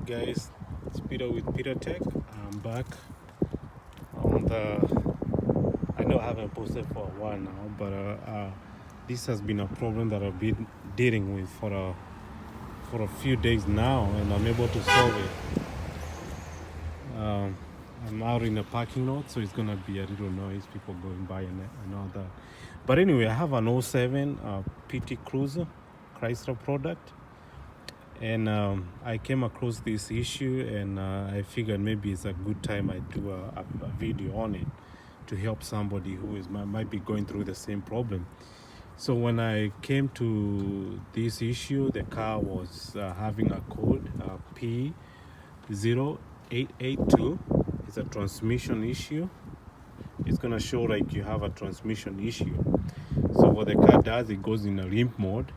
Guys, it's Peter with Peter Tech. I'm back on the. I know I haven't posted for a while now, but this has been a problem that I've been dealing with for a few days now, and I'm able to solve it. I'm out in the parking lot, so it's gonna be a little noise, people going by and all that. But anyway, I have an '07 PT Cruiser, Chrysler product. And I came across this issue, and I figured maybe it's a good time I do a video on it to help somebody who might be going through the same problem. So when I came to this issue, the car was having a code p0882. It's a transmission issue. It's gonna show like you have a transmission issue. So what the car does, it goes in a limp mode,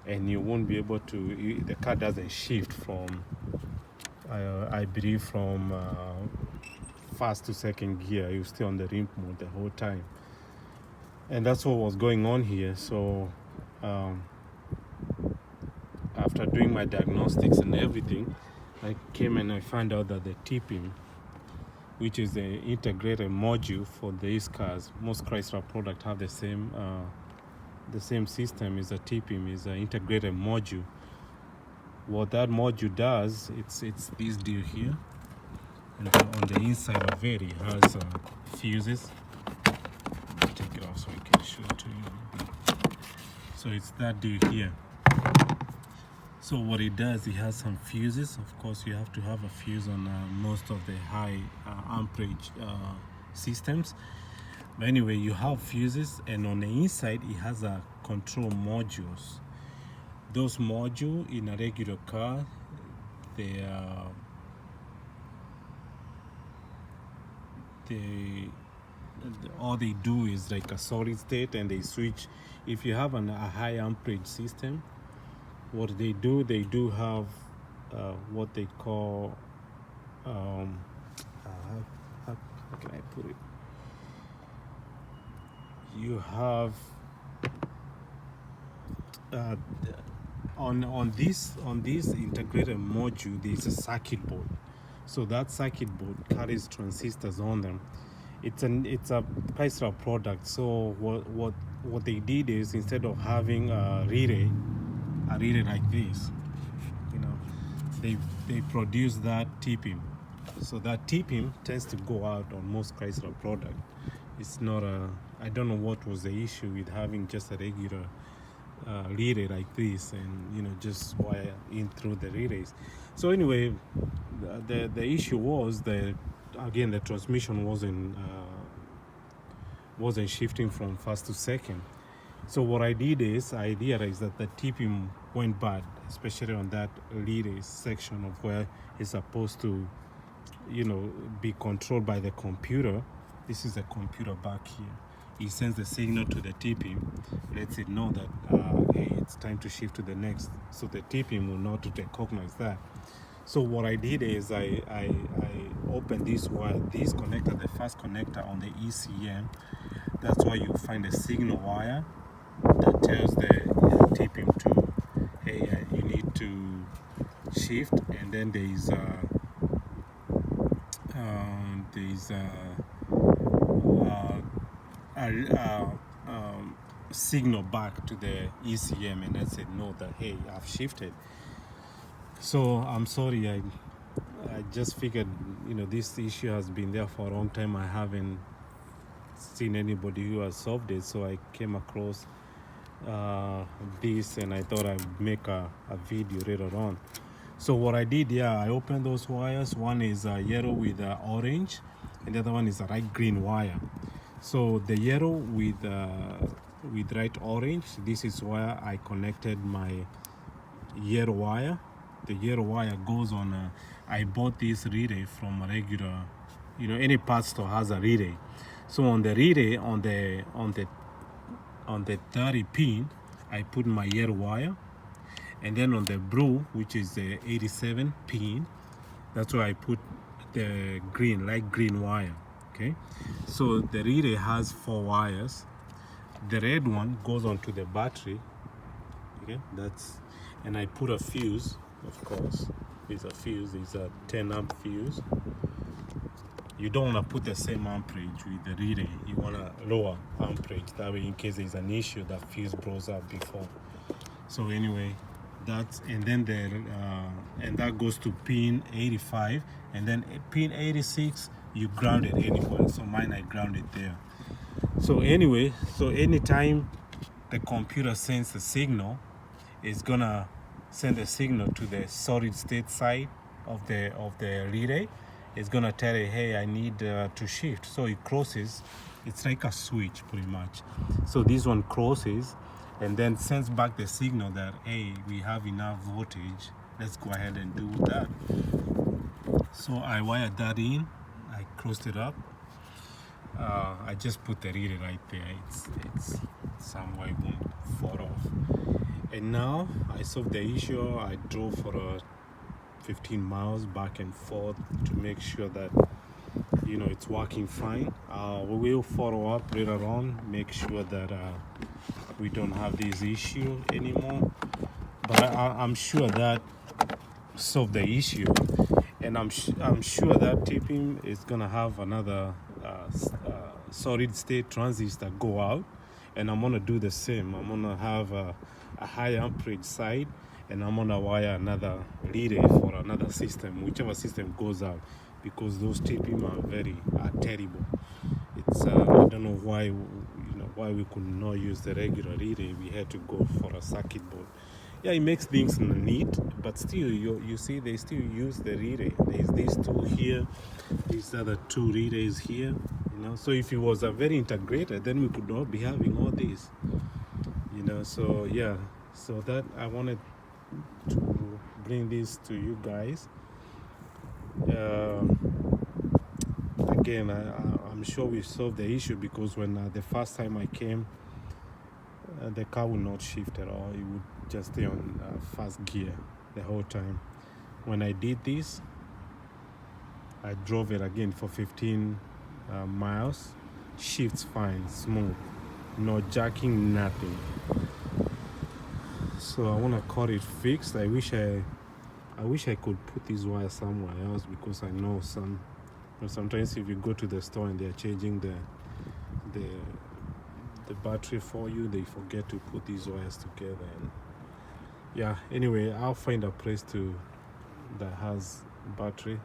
and you won't be able to, the car doesn't shift from, I believe from first to second gear. You stay on the limp mode the whole time. And that's what was going on here. So after doing my diagnostics and everything, I came and I found out that the TIPM, which is the integrated module for these cars, most Chrysler products have the same system. Is a TIPM, is an integrated module. What that module does, it's this deal here, and then on the inside of it, it has fuses. Let me take it off so I can show it to you. So it's that deal here. So what it does, it has some fuses. Of course, you have to have a fuse on most of the high amperage systems. But anyway, you have fuses, and on the inside it has a control modules. Those modules in a regular car, all they do is like a solid state, and they switch. If you have a high amperage system, what they do have what they call how can I put it? You have on this integrated module, there's a circuit board. So that circuit board carries transistors on them. It's a Chrysler product. So what they did is, instead of having a relay like this, they produce that TIPM. So that TIPM tends to go out on most Chrysler product. It's not I don't know what was the issue with having just a regular relay like this, and just wire in through the relays. So anyway, the issue was that, again, the transmission wasn't shifting from first to second. So what I did is, I realized that the TIPM went bad, especially on that relay section of where it's supposed to be controlled by the computer. This is a computer back here. It sends the signal to the TIPM, lets it know that hey, it's time to shift to the next. So the TIPM will know to recognize that. So what I did is, I opened this wire, this connector, the first connector on the ECM. That's why you find a signal wire that tells the TIPM to, hey, you need to shift. And then there's signal back to the ECM, and that's it, know that, hey, I've shifted. So I'm sorry, I just figured this issue has been there for a long time. I haven't seen anybody who has solved it, so I came across this, and I thought I'd make a video later on. So what I did, I opened those wires. One is yellow with orange, and the other one is a light green wire. So the yellow with light orange, this is where I connected my yellow wire. The yellow wire goes on I bought this relay from a regular, any parts store has a relay. So on the relay, on the 30 pin, I put my yellow wire, and then on the blue, which is the 87 pin, that's where I put the light green wire. Okay, so the relay has 4 wires. The red one goes onto the battery. Okay, and I put a fuse, of course. is a fuse, is a 10 amp fuse. You don't want to put the same amperage with the relay. You want a lower amperage, that way in case there's an issue that fuse blows up before. So anyway, that's, and then and that goes to pin 85, and then pin 86 you ground it anywhere. So mine, I grounded there. So anyway, so anytime the computer sends a signal, it's gonna send a signal to the solid state side of the relay. It's gonna tell it, hey, I need to shift. So it crosses. It's like a switch pretty much. So this one crosses and then sends back the signal that, hey, we have enough voltage, let's go ahead and do that. So I wired that in, I closed it up. I just put the relay right there. It's somewhere it won't fall off. And now I solved the issue. I drove for 15 miles back and forth to make sure that, you know, it's working fine. We will follow up later on, make sure that we don't have this issue anymore. But I'm sure that solved the issue, and I'm sure that TIPM is gonna have another solid state transistor go out, and I'm gonna do the same. I'm gonna have a high amperage side, and I'm gonna wire another relay for another system, whichever system goes out, because those TIPM are terrible. It's I don't know why, you know, why we could not use the regular relay. We had to go for a circuit board. Yeah, it makes things neat, but still, you see, they still use the relay. There's these two here, these other two relays here, you know. So if it was a very integrated, then we could not be having all these, you know. So yeah, so that I wanted to bring this to you guys. Again, I'm sure we solved the issue, because when the first time I came, the car would not shift at all. It would just stay on first gear the whole time. When I did this, I drove it again for 15 miles. Shifts fine, smooth, no jacking, nothing. So I want to call it fixed. I wish I could put this wire somewhere else, because I know sometimes if you go to the store and they're changing the battery for you, they forget to put these wires together. And yeah, anyway, I'll find a place that has battery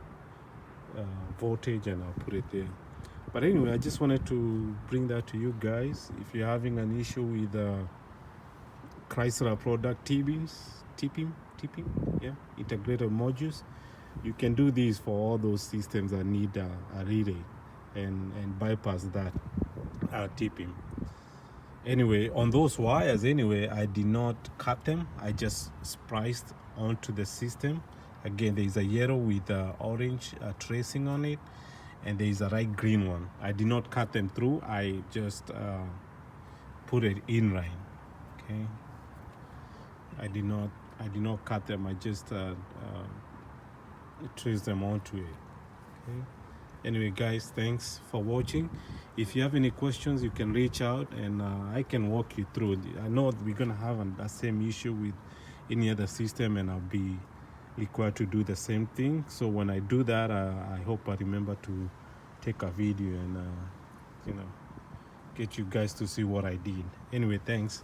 voltage, and I'll put it there. But anyway, I just wanted to bring that to you guys. If you're having an issue with Chrysler product TIPM, yeah, integrated modules, you can do these for all those systems that need a relay and bypass that TIPM. Anyway, on those wires, anyway, I did not cut them. I just spliced onto the system. Again, there is a yellow with orange tracing on it, and there is a light green one. I did not cut them through. I just put it in line. Okay. I did not cut them. I just traced them onto it. Okay. Anyway, guys, thanks for watching. If you have any questions, you can reach out, and I can walk you through. I know we're gonna have the same issue with any other system, and I'll be required to do the same thing. So when I do that, I hope I remember to take a video and you know, get you guys to see what I did. Anyway, thanks.